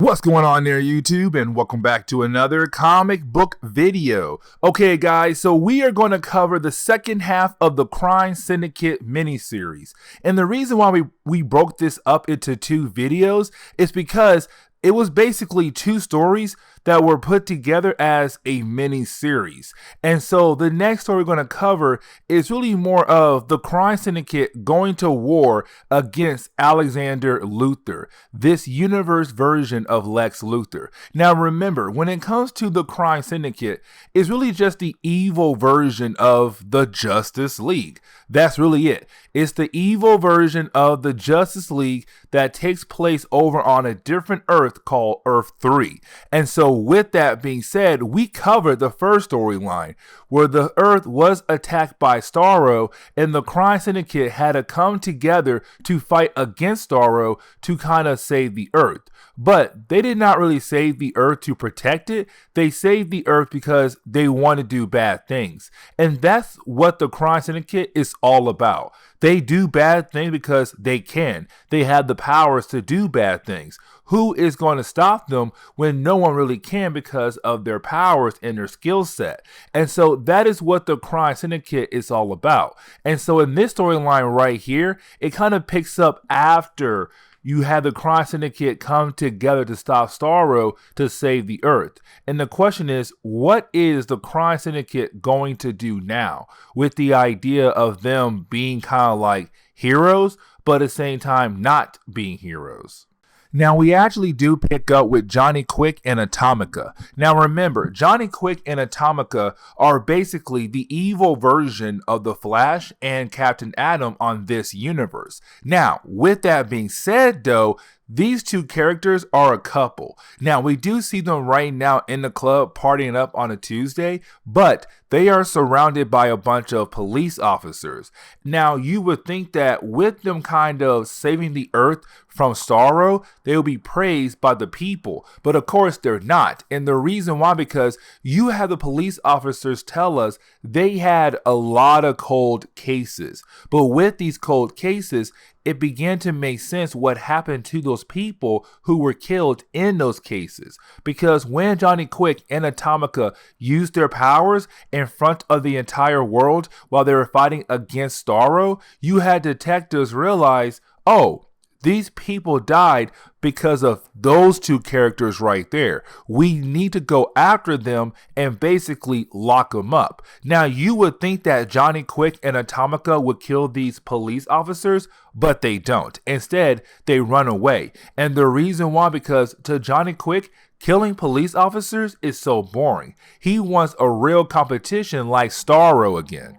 What's going on there, YouTube, and welcome back to another comic book video. Okay, guys, so we are going to cover the second half of the Crime Syndicate miniseries. And the reason why we broke this up into two videos is because it was basically two stories that were put together as a mini series. And so the next story we're going to cover is really more of the Crime Syndicate going to war against Alexander Luthor, this universe version of Lex Luthor. Now remember, when it comes to the Crime Syndicate, it's really just the evil version of the Justice League. That's really it. It's the evil version of the Justice League that takes place over on a different Earth called Earth 3. And so with that being said, we covered the first storyline where the Earth was attacked by Starro and the Crime Syndicate had to come together to fight against Starro to kind of save the Earth. But they did not really save the Earth to protect it. They saved the Earth because they want to do bad things. And that's what the Crime Syndicate is all about. They do bad things because they can. They have the powers to do bad things. Who is going to stop them when no one really can because of their powers and their skill set? And so that is what the Crime Syndicate is all about. And so in this storyline right here, it kind of picks up after you had the Crime Syndicate come together to stop Starro to save the Earth. And the question is, what is the Crime Syndicate going to do now with the idea of them being kind of like heroes, but at the same time not being heroes? Now, we actually do pick up with Johnny Quick and Atomica. Now, remember, Johnny Quick and Atomica are basically the evil version of the Flash and Captain Atom on this universe. Now, with that being said, though, these two characters are a couple. Now, we do see them right now in the club partying up on a Tuesday, but they are surrounded by a bunch of police officers. Now, you would think that with them kind of saving the Earth from Starro, they will be praised by the people. But of course, they're not. And the reason why, because you have the police officers tell us they had a lot of cold cases. But with these cold cases, it began to make sense what happened to those people who were killed in those cases. Because when Johnny Quick and Atomica used their powers in front of the entire world while they were fighting against Starro, you had detectives realize, oh, these people died because of those two characters right there. We need to go after them and basically lock them up. Now, you would think that Johnny Quick and Atomica would kill these police officers, but they don't. Instead, they run away. And the reason why, because to Johnny Quick, killing police officers is so boring. He wants a real competition like Starro again.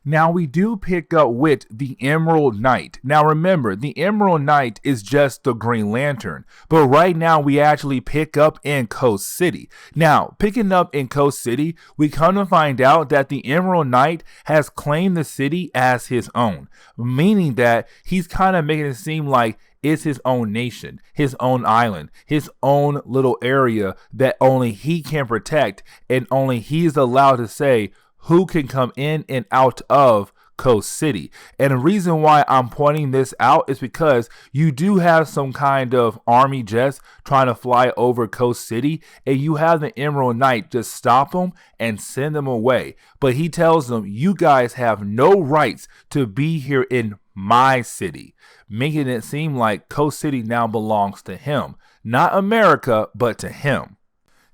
Now, we do pick up with the Emerald Knight. Now, remember, the Emerald Knight is just the Green Lantern. But right now, we actually pick up in Coast City. Now, picking up in Coast City, we come to find out that the Emerald Knight has claimed the city as his own. Meaning that he's kind of making it seem like it's his own nation, his own island, his own little area that only he can protect. And only he's allowed to say who can come in and out of Coast City. And the reason why I'm pointing this out is because you do have some kind of army jets trying to fly over Coast City, and you have the Emerald Knight just stop them and send them away. But he tells them, you guys have no rights to be here in my city, making it seem like Coast City now belongs to him. Not America, but to him.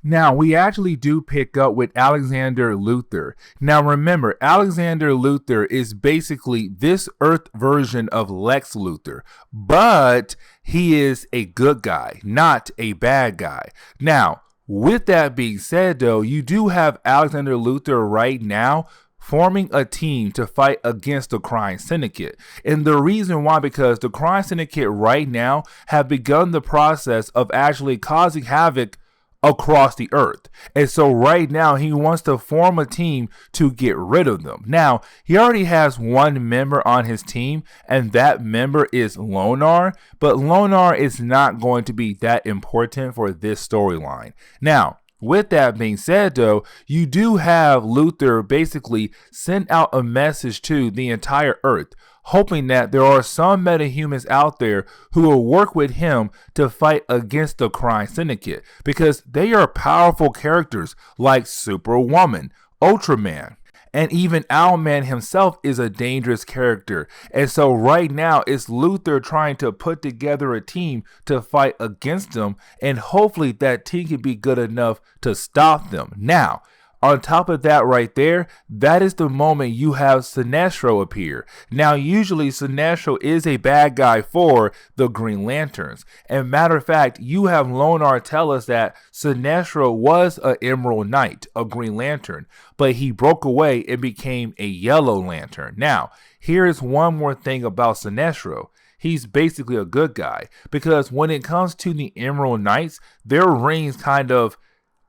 Now, we actually do pick up with Alexander Luthor. Now, remember, Alexander Luthor is basically this Earth version of Lex Luthor, but he is a good guy, not a bad guy. Now, with that being said, though, you do have Alexander Luthor right now forming a team to fight against the Crime Syndicate. And the reason why, because the Crime Syndicate right now have begun the process of actually causing havoc across the Earth. And so right now he wants to form a team to get rid of them. Now, he already has one member on his team, and that member is Lonar, but Lonar is not going to be that important for this storyline. Now, With that being said, though, you do have Luthor basically send out a message to the entire Earth, hoping that there are some metahumans out there who will work with him to fight against the Crime Syndicate, because they are powerful characters like Superwoman, Ultraman, and even Owlman himself is a dangerous character. And so right now it's Luthor trying to put together a team to fight against them, and hopefully that team can be good enough to stop them. Now, on top of that right there, that is the moment you have Sinestro appear. Now, usually Sinestro is a bad guy for the Green Lanterns. And matter of fact, you have Lonar tell us that Sinestro was an Emerald Knight, a Green Lantern, but he broke away and became a Yellow Lantern. Now, here's one more thing about Sinestro. He's basically a good guy, because when it comes to the Emerald Knights, their rings kind of,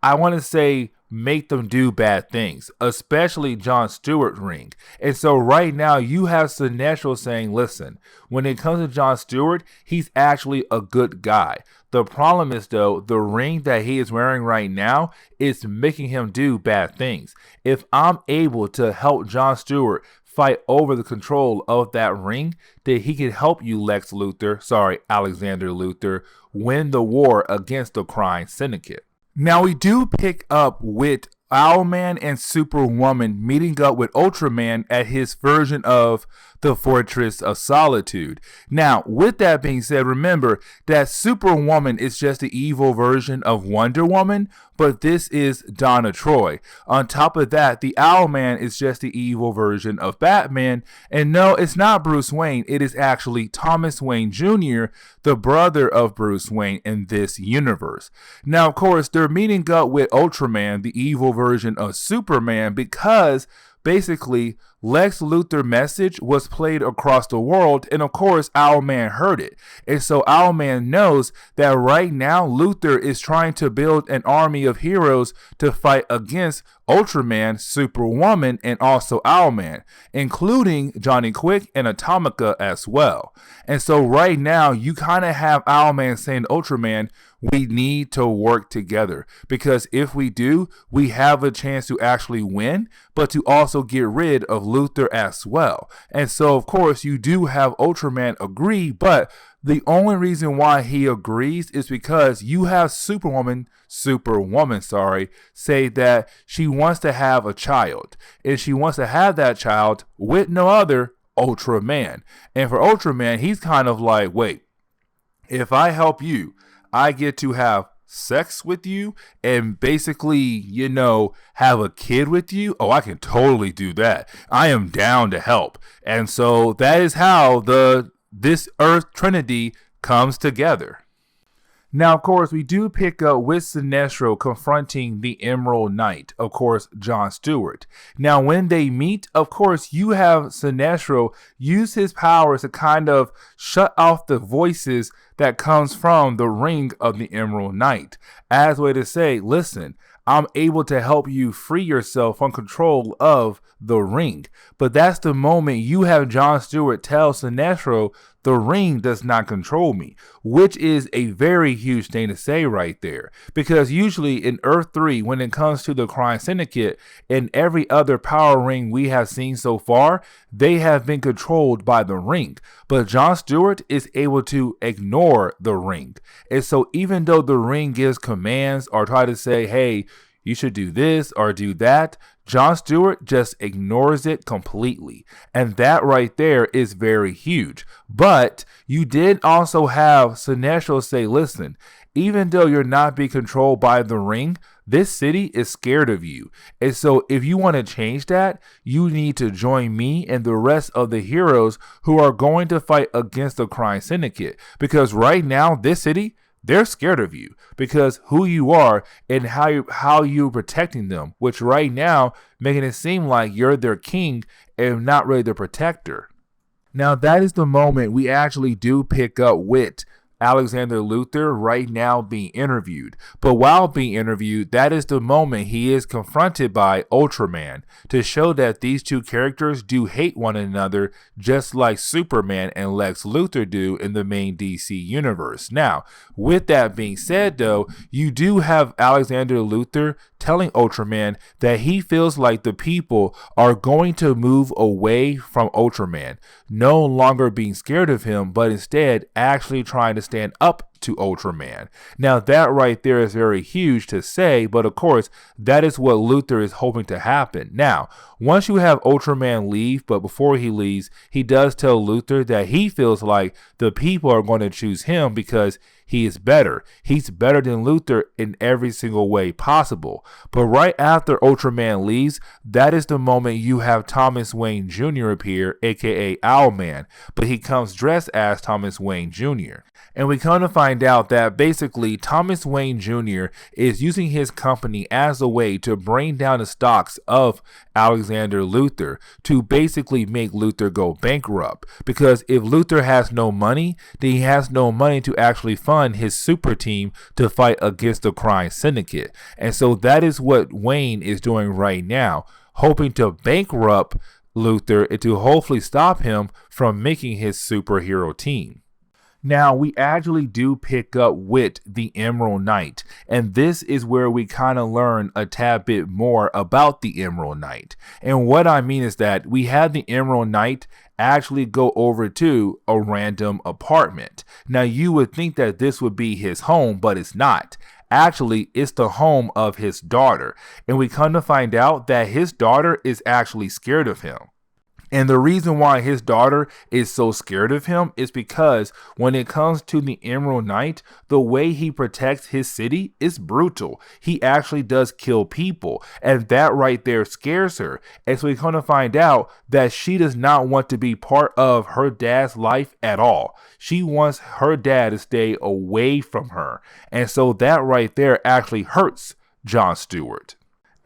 I want to say, make them do bad things, especially John Stewart's ring. And so right now you have Sinestro saying, listen, when it comes to John Stewart, he's actually a good guy. The problem is, though, the ring that he is wearing right now is making him do bad things. If I'm able to help John Stewart fight over the control of that ring, then he can help you, Alexander Luthor, win the war against the Crime Syndicate. Now, we do pick up with Owlman and Superwoman meeting up with Ultraman at his version of the Fortress of Solitude. Now, with that being said, remember that Superwoman is just the evil version of Wonder Woman, but this is Donna Troy. On top of that, the Owlman is just the evil version of Batman. And no, it's not Bruce Wayne. It is actually Thomas Wayne Jr., the brother of Bruce Wayne in this universe. Now, of course, they're meeting up with Ultraman, the evil version of Superman, because basically Lex Luthor's message was played across the world, and of course Owlman heard it. And so Owlman knows that right now Luthor is trying to build an army of heroes to fight against Ultraman, Superwoman, and also Owlman, including Johnny Quick and Atomica as well. And so right now you kind of have Owlman saying to Ultraman, we need to work together, because if we do, we have a chance to actually win, but to also get rid of Luthor as well. And so, of course, you do have Ultraman agree, but the only reason why he agrees is because you have Superwoman, say that she wants to have a child, and she wants to have that child with no other, Ultraman. And for Ultraman, he's kind of like, wait, if I help you, I get to have sex with you and basically, have a kid with you. Oh, I can totally do that. I am down to help. And so that is how this Earth Trinity comes together. Now, of course, we do pick up with Sinestro confronting the Emerald Knight, of course, John Stewart. Now, when they meet, of course, you have Sinestro use his powers to kind of shut off the voices that comes from the ring of the Emerald Knight, as a way to say, listen, I'm able to help you free yourself from control of the ring. But that's the moment you have John Stewart tell Sinestro, the ring does not control me, which is a very huge thing to say right there. Because usually in Earth 3, when it comes to the Crime Syndicate and every other power ring we have seen so far, they have been controlled by the ring. But John Stewart is able to ignore the ring. And so even though the ring gives commands or try to say, hey, you should do this or do that, John Stewart just ignores it completely. And that right there is very huge. But you did also have Sinestro say, listen, even though you're not being controlled by the ring, this city is scared of you. And so if you want to change that, you need to join me and the rest of the heroes who are going to fight against the Crime Syndicate. Because right now, this city, they're scared of you because who you are and how you're protecting them, which right now making it seem like you're their king and not really their protector. Now that is the moment we actually do pick up with Alexander Luthor right now being interviewed. But while being interviewed, that is the moment he is confronted by Ultraman to show that these two characters do hate one another, just like Superman and Lex Luthor do in the main DC universe. Now, with that being said though, you do have Alexander Luthor telling Ultraman that he feels like the people are going to move away from Ultraman, no longer being scared of him, but instead actually trying to stand up to Ultraman. Now that right there is very huge to say, but of course that is what Luthor is hoping to happen. Now, once you have Ultraman leave, but before he leaves, he does tell Luthor that he feels like the people are going to choose him because he is better. He's better than Luthor in every single way possible. But right after Ultraman leaves, that is the moment you have Thomas Wayne Jr. appear, aka Owlman, but he comes dressed as Thomas Wayne Jr. And we come to find out that basically Thomas Wayne Jr. is using his company as a way to bring down the stocks of Alexander Luthor to basically make Luthor go bankrupt. Because if Luthor has no money, then he has no money to actually fund his super team to fight against the Crime Syndicate. And so that is what Wayne is doing right now, hoping to bankrupt Luthor and to hopefully stop him from making his superhero team. Now, we actually do pick up with the Emerald Knight, and this is where we kind of learn a tad bit more about the Emerald Knight. And what I mean is that we had the Emerald Knight actually go over to a random apartment. Now, you would think that this would be his home, but it's not. Actually, it's the home of his daughter, and we come to find out that his daughter is actually scared of him. And the reason why his daughter is so scared of him is because when it comes to the Emerald Knight, the way he protects his city is brutal. He actually does kill people, and that right there scares her. And so we come to find out that she does not want to be part of her dad's life at all. She wants her dad to stay away from her. And so that right there actually hurts John Stewart.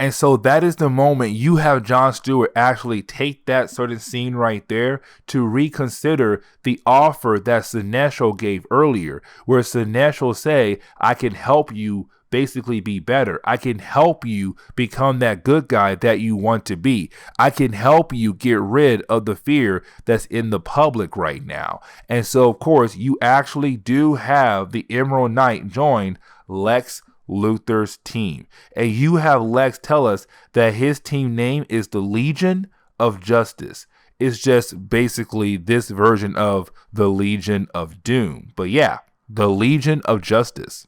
And so that is the moment you have John Stewart actually take that certain scene right there to reconsider the offer that Sinestro gave earlier, where Sinestro say, I can help you basically be better. I can help you become that good guy that you want to be. I can help you get rid of the fear that's in the public right now. And so, of course, you actually do have the Emerald Knight join Lex Luthor's team. And you have Lex tell us that his team name is the Legion of Justice. It's just basically this version of the Legion of Doom. But yeah, the Legion of Justice.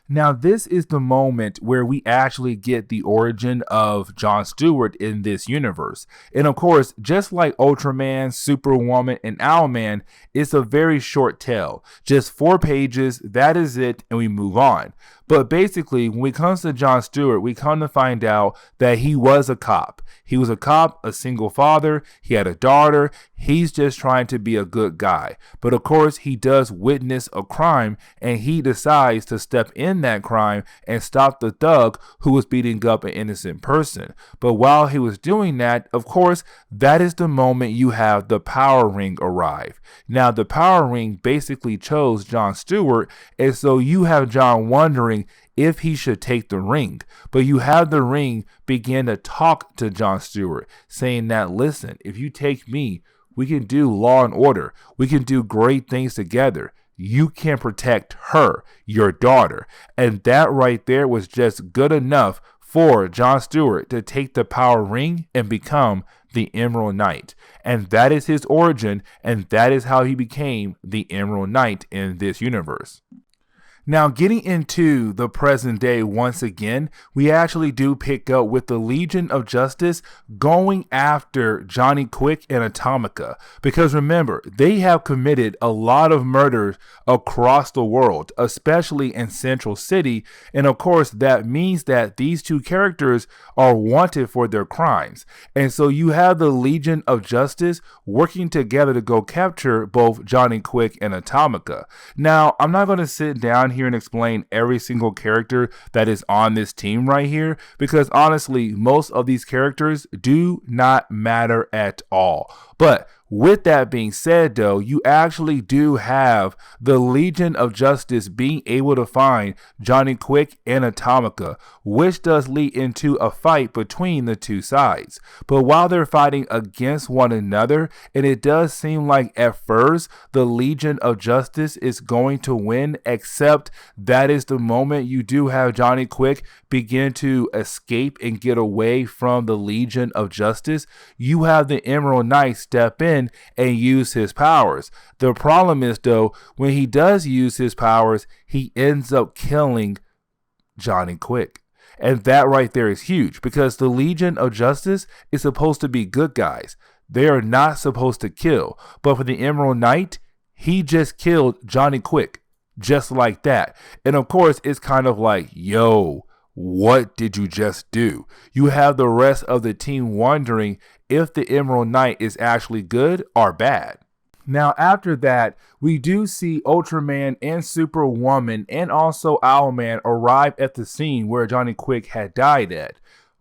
Now, this is the moment where we actually get the origin of John Stewart in this universe. And of course, just like Ultraman, Superwoman, and Owlman, it's a very short tale. Just 4 pages, that is it, and we move on. But basically, when it comes to John Stewart, we come to find out that he was a cop. He was a cop, a single father, he had a daughter, he's just trying to be a good guy. But of course, he does witness a crime, and he decides to step in that crime and stop the thug who was beating up an innocent person. But while he was doing that, of course, that is the moment you have the power ring arrive. Now, the power ring basically chose John Stewart, and so you have John wondering if he should take the ring. But you have the ring begin to talk to John Stewart, saying that, listen, if you take me, we can do law and order. We can do great things together. You can protect her, your daughter. And that right there was just good enough for John Stewart to take the power ring and become the Emerald Knight. And that is his origin, and that is how he became the Emerald Knight in this universe. Now, getting into the present day once again, we actually do pick up with the Legion of Justice going after Johnny Quick and Atomica. Because remember, they have committed a lot of murders across the world, especially in Central City. And of course, that means that these two characters are wanted for their crimes. And so you have the Legion of Justice working together to go capture both Johnny Quick and Atomica. Now, I'm not going to sit down here and explain every single character that is on this team right here, because honestly, most of these characters do not matter at all. But With that being said, though, you actually do have the Legion of Justice being able to find Johnny Quick and Atomica, which does lead into a fight between the two sides. But while they're fighting against one another, and it does seem like at first the Legion of Justice is going to win, except that is the moment you do have Johnny Quick begin to escape and get away from the Legion of Justice. You have the Emerald Knight step in and use his powers. The problem is, though, when he does use his powers, he ends up killing Johnny Quick. And that right there is huge, because the Legion of Justice is supposed to be good guys. They are not supposed to kill. But for the Emerald Knight, he just killed Johnny Quick, just like that. And of course, it's kind of like, yo, what did you just do? You have the rest of the team wondering if the Emerald Knight is actually good or bad. Now, after that, we do see Ultraman and Superwoman and also Owlman arrive at the scene where Johnny Quick had died at.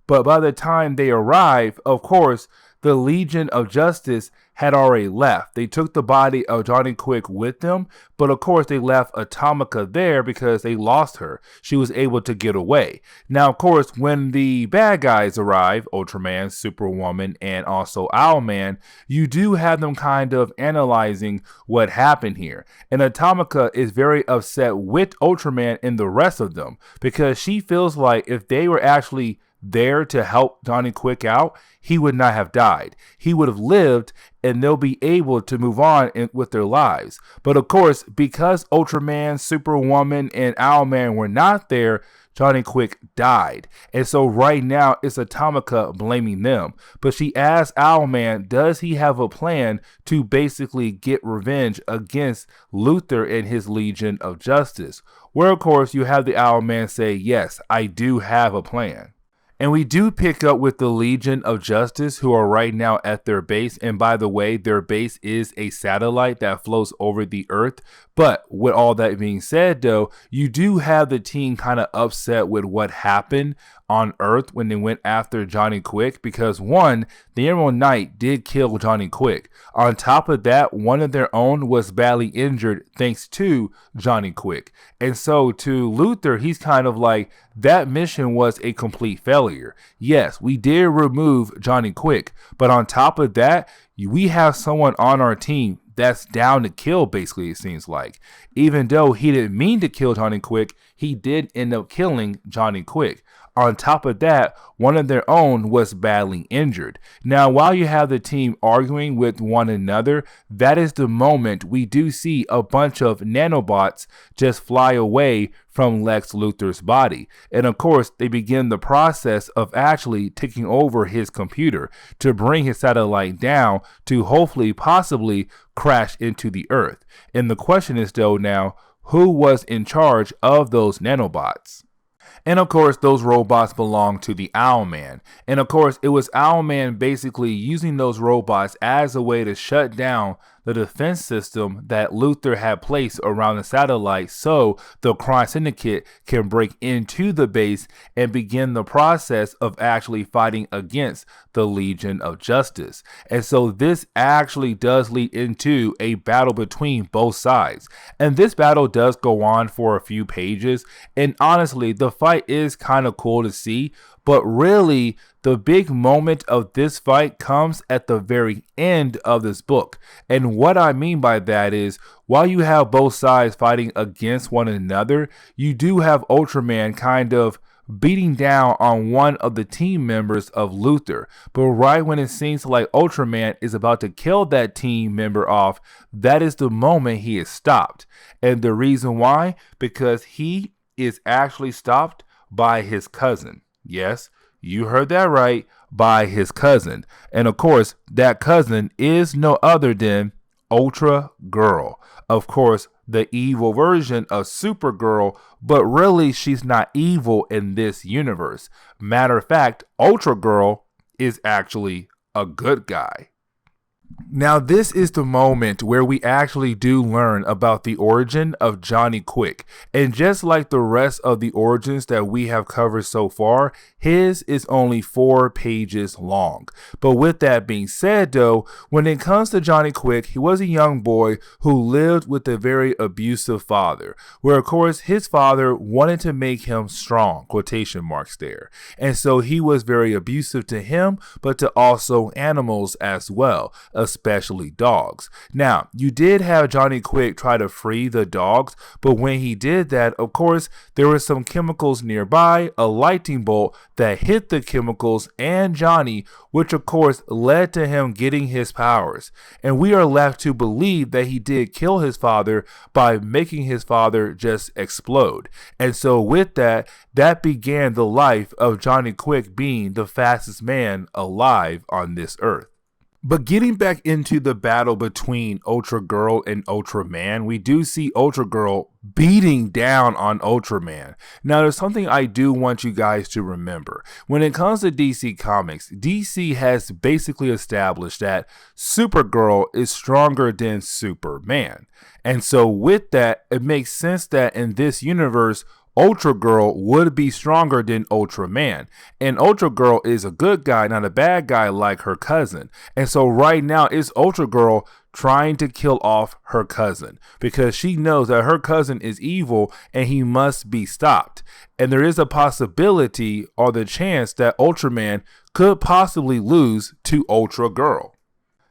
But by the time they arrive, of course, the Legion of Justice had already left. They took the body of Johnny Quick with them, but of course they left Atomica there because they lost her. She was able to get away. Now, of course, when the bad guys arrive, Ultraman, Superwoman, and also Owlman, you do have them kind of analyzing what happened here. And Atomica is very upset with Ultraman and the rest of them, because she feels like if they were actually there to help Johnny Quick out, he would not have died. He would have lived, and they'll be able to move on with their lives. But of course, because Ultraman, Superwoman, and Owlman were not there, Johnny Quick died. And so right now, it's Atomica blaming them. But she asks Owlman, does he have a plan to basically get revenge against Luthor and his Legion of Justice? Where, of course, you have the Owlman say, yes, I do have a plan. And we do pick up with the Legion of Justice, who are right now at their base. And by the way, their base is a satellite that floats over the Earth. But with all that being said, though, you do have the team kind of upset with what happened on Earth when they went after Johnny Quick, because one, the Emerald Knight did kill Johnny Quick. On top of that, one of their own was badly injured thanks to Johnny Quick. And so to Luthor, he's kind of like, that mission was a complete failure. Yes, we did remove Johnny Quick, but on top of that, we have someone on our team that's down to kill, basically, it seems like. Even though he didn't mean to kill Johnny Quick, he did end up killing Johnny Quick. On top of that, one of their own was badly injured. Now, while you have the team arguing with one another, that is the moment we do see a bunch of nanobots just fly away from Lex Luthor's body. And of course, they begin the process of actually taking over his computer to bring his satellite down to hopefully, possibly crash into the Earth. And the question is, though, now, who was in charge of those nanobots? And of course, those robots belong to the Owlman. And of course, it was Owlman basically using those robots as a way to shut down the defense system that Luthor had placed around the satellite, so the Crime Syndicate can break into the base and begin the process of actually fighting against the Legion of Justice. And so this actually does lead into a battle between both sides. And this battle does go on for a few pages. And honestly, the fight is kind of cool to see. But really, the big moment of this fight comes at the very end of this book. And what I mean by that is, while you have both sides fighting against one another, you do have Ultraman kind of beating down on one of the team members of Luthor. But right when it seems like Ultraman is about to kill that team member off, that is the moment he is stopped. And the reason why? Because he is actually stopped by his cousin. Yes, you heard that right, by his cousin. And of course, that cousin is no other than Ultra Girl. Of course, the evil version of Supergirl, but really she's not evil in this universe. Matter of fact, Ultra Girl is actually a good guy. Now, this is the moment where we actually do learn about the origin of Johnny Quick. And just like the rest of the origins that we have covered so far, his is only 4 pages long. But with that being said, though, when it comes to Johnny Quick, he was a young boy who lived with a very abusive father, where of course his father wanted to make him strong, quotation marks there. And so he was very abusive to him, but to also animals as well, especially dogs. Now, you did have Johnny Quick try to free the dogs, but when he did that, of course, there were some chemicals nearby, a lightning bolt that hit the chemicals and Johnny, which of course led to him getting his powers. And we are left to believe that he did kill his father by making his father just explode. And so with that, that began the life of Johnny Quick being the fastest man alive on this earth. But getting back into the battle between Ultra Girl and Ultraman, we do see Ultra Girl beating down on Ultraman. Now, there's something I do want you guys to remember. When it comes to DC Comics, DC has basically established that Supergirl is stronger than Superman. And so with that, it makes sense that in this universe, Ultra Girl would be stronger than Ultraman. And Ultra Girl is a good guy, not a bad guy like her cousin. And so right now it's Ultra Girl trying to kill off her cousin because she knows that her cousin is evil and he must be stopped. And there is a possibility or the chance that Ultraman could possibly lose to Ultra Girl.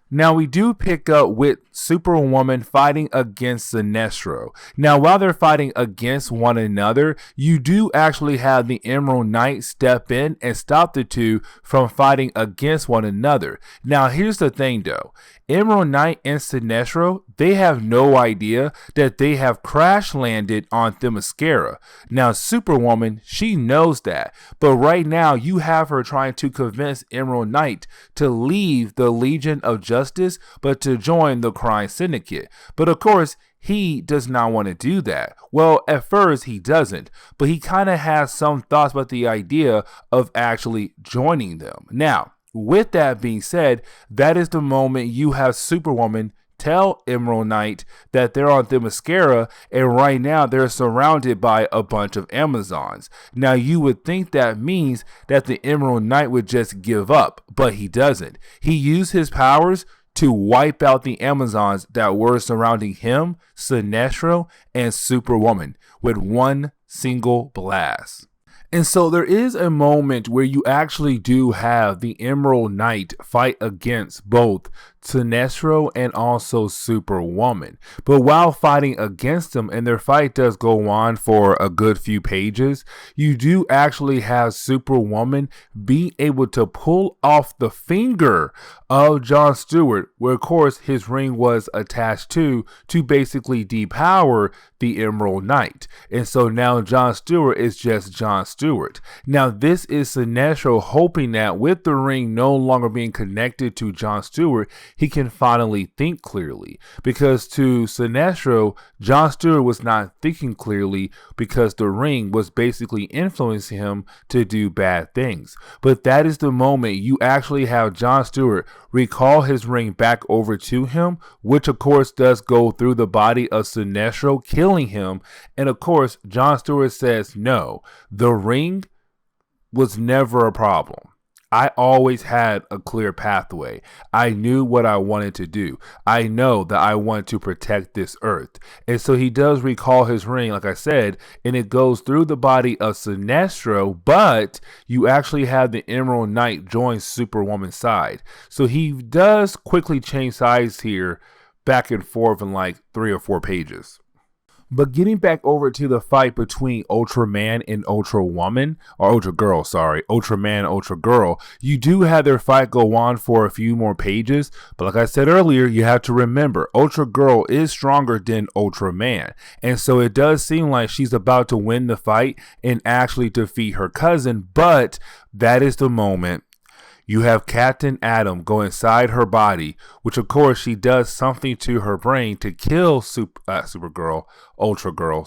Now, we do pick up with Superwoman fighting against Sinestro. Now, while they're fighting against one another, you do actually have the Emerald Knight step in and stop the two from fighting against one another. Now, here's the thing, though. Emerald Knight and Sinestro, they have no idea that they have crash landed on Themyscira. Now, Superwoman, she knows that. But right now, you have her trying to convince Emerald Knight to leave the Legion of Justice, but to join the Crime Syndicate. But of course, he does not want to do that. Well, at first he doesn't, but he kind of has some thoughts about the idea of actually joining them. Now, with that being said, that is the moment you have Superwoman tell Emerald Knight that they're on Themyscira and right now they're surrounded by a bunch of Amazons. Now you would think that means that the Emerald Knight would just give up, but he doesn't. He used his powers to wipe out the Amazons that were surrounding him, Sinestro, and Superwoman with one single blast. And so there is a moment where you actually do have the Emerald Knight fight against both Sinestro and also Superwoman. But while fighting against them, and their fight does go on for a good few pages, you do actually have Superwoman being able to pull off the finger of John Stewart, where of course his ring was attached to basically depower the Emerald Knight. And so now John Stewart is just John Stewart. Now this is Sinestro hoping that with the ring no longer being connected to John Stewart, he can finally think clearly. Because to Sinestro, John Stewart was not thinking clearly because the ring was basically influencing him to do bad things. But that is the moment you actually have John Stewart recall his ring back over to him, which of course does go through the body of Sinestro, killing him. And of course, John Stewart says, no, the ring was never a problem. I always had a clear pathway. I knew what I wanted to do. I know that I want to protect this earth. And so he does recall his ring, like I said, and it goes through the body of Sinestro, but you actually have the Emerald Knight join Superwoman's side. So he does quickly change sides here, back and forth in like 3 or 4 pages. But getting back over to the fight between Ultraman and Ultrawoman, or Ultra Girl, sorry, Ultraman and Ultra Girl, you do have their fight go on for a few more pages. But like I said earlier, you have to remember, Ultra Girl is stronger than Ultraman. And so it does seem like she's about to win the fight and actually defeat her cousin. But that is the moment You have Captain Atom go inside her body, which of course she does something to her brain to kill Ultra Girl,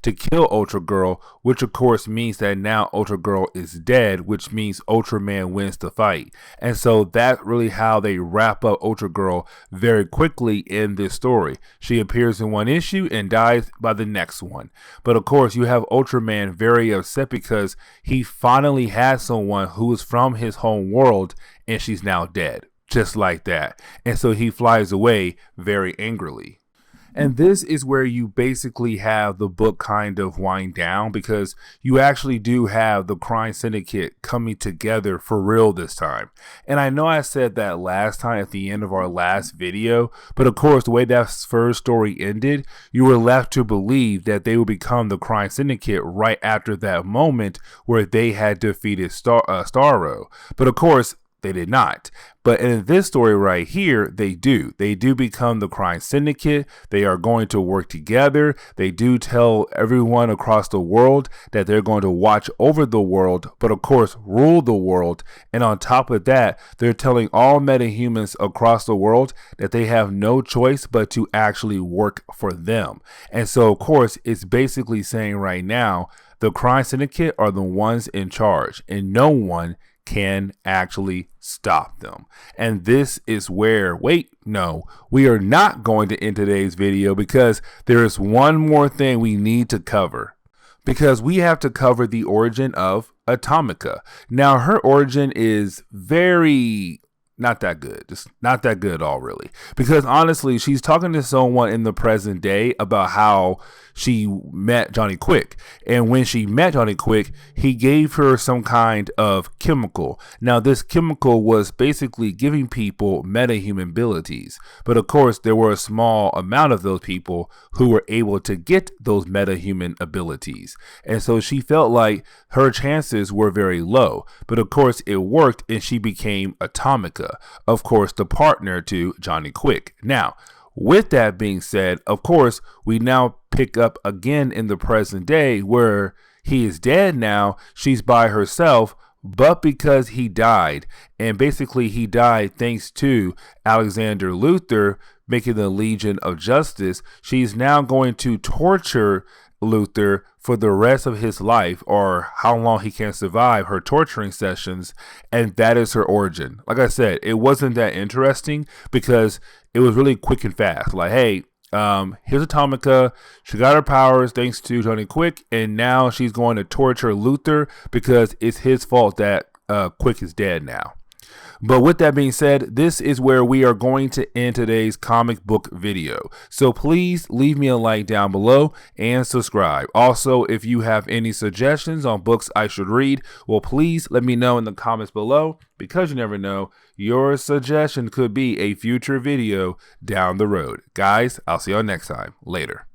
to kill Ultra Girl, which of course means that now Ultra Girl is dead, which means Ultraman wins the fight. And so that's really how they wrap up Ultra Girl very quickly in this story. She appears in one issue and dies by the next one. But of course you have Ultraman very upset because he finally has someone who is from his home world and she's now dead, just like that. And so he flies away very angrily. And this is where you basically have the book kind of wind down, because you actually do have the Crime Syndicate coming together for real this time. And I know I said that last time at the end of our last video, but of course the way that first story ended, you were left to believe that they would become the Crime Syndicate right after that moment where they had defeated Starro. But of course, they did not. But in this story right here, they do. They do become the Crime Syndicate. They are going to work together. They do tell everyone across the world that they're going to watch over the world, but of course, rule the world. And on top of that, they're telling all metahumans across the world that they have no choice but to actually work for them. And so, of course, it's basically saying right now, the Crime Syndicate are the ones in charge, and no one can actually stop them. And this is where, we are not going to end today's video, because there is one more thing we need to cover, because we have to cover the origin of Atomica. Now, her origin is very not that good. Just not that good at all, really. Because honestly, she's talking to someone in the present day about how she met Johnny Quick. And when she met Johnny Quick, he gave her some kind of chemical. Now, this chemical was basically giving people metahuman abilities. But of course, there were a small amount of those people who were able to get those metahuman abilities. And so she felt like her chances were very low. But of course, it worked, and she became Atomica, of course, the partner to Johnny Quick. Now, with that being said, of course, we now pick up again in the present day where he is dead now. She's by herself, but because he died, and basically he died thanks to Alexander Luthor making the Legion of Justice, she's now going to torture Luthor for the rest of his life, or how long he can survive her torturing sessions. And that is her origin. Like I said, it wasn't that interesting because it was really quick and fast. Like, hey, here's Atomica. She got her powers thanks to Johnny Quick, and now she's going to torture Luthor because it's his fault that Quick is dead now. But with that being said, this is where we are going to end today's comic book video. So please leave me a like down below and subscribe. Also, if you have any suggestions on books I should read, well, please let me know in the comments below, because you never know, your suggestion could be a future video down the road. Guys, I'll see you all next time. Later.